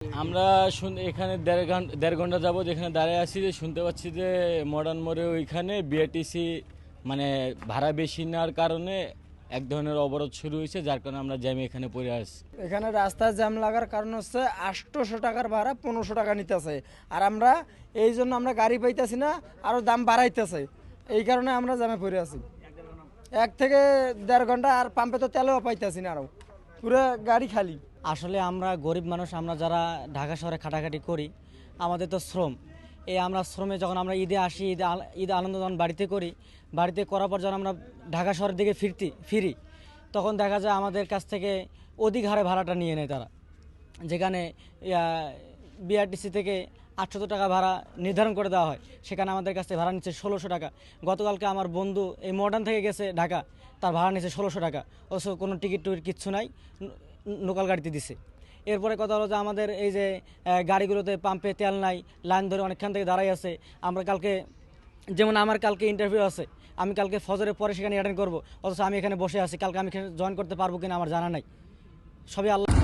আমরা এখানে দেড় ঘন্টা যাবত এখানে দাঁড়িয়ে আছি, যে শুনতে পাচ্ছি যে মডার্ন মোড়ে ওইখানে বিআরটিসি মানে ভাড়া বেশি নেওয়ার কারণে এক ধরনের অবরোধ শুরু হয়েছে, যার কারণে আমরা জ্যামে এখানে পড়ে আসছি। এখানে রাস্তায় জ্যাম লাগার কারণ হচ্ছে 800 টাকার ভাড়া 1500 টাকা নিতেছে, আর আমরা এই জন্য আমরা গাড়ি পাইতেছি না, আরও দাম বাড়াইতেছে। এই কারণে আমরা জ্যামে পড়ে আছি 1 থেকে দেড় ঘন্টা, আর পাম্পে তো তেলও পাইতেছি না, আরও পুরো গাড়ি খালি। আসলে আমরা গরিব মানুষ, আমরা যারা ঢাকা শহরে খাটাখাটি করি, আমাদের তো শ্রম। এই আমরা শ্রমে যখন আমরা ঈদে আসি, ঈদে আনন্দ যখন বাড়িতে করি, বাড়িতে করার পর যখন আমরা ঢাকা শহরের দিকে ফিরি, তখন দেখা যায় আমাদের কাছ থেকে অধিক হারে ভাড়াটা নিয়ে নেয় তারা। যেখানে বিআরটিসি থেকে 800 টাকা ভাড়া নির্ধারণ করে দেওয়া হয়, সেখানে আমাদের কাছ থেকে ভাড়া নিচ্ছে 1600 টাকা। গতকালকে আমার বন্ধু এই মডার্ন থেকে গেছে ঢাকা, তার ভাড়া নিচ্ছে 1600 টাকা, অথচ কোনো টিকিট টুকিট কিচ্ছু নাই, লোকাল গাড়িতে দিছে। এরপরে কথা হলো যে আমাদের এই যে গাড়িগুলোতে পাম্পে তেল নাই, লাইন ধরে অনেকক্ষণ থেকে দাঁড়াই আছে। আমরা কালকে, যেমন আমার কালকে ইন্টারভিউ আছে, আমি কালকে ফজরের পরে সেখানে অ্যাটেন্ড করবো, অথচ আমি এখানে বসে আছি। কালকে আমি এখানে জয়েন করতে পারবো কিনা আমার জানা নাই, সবই আল্লাহ।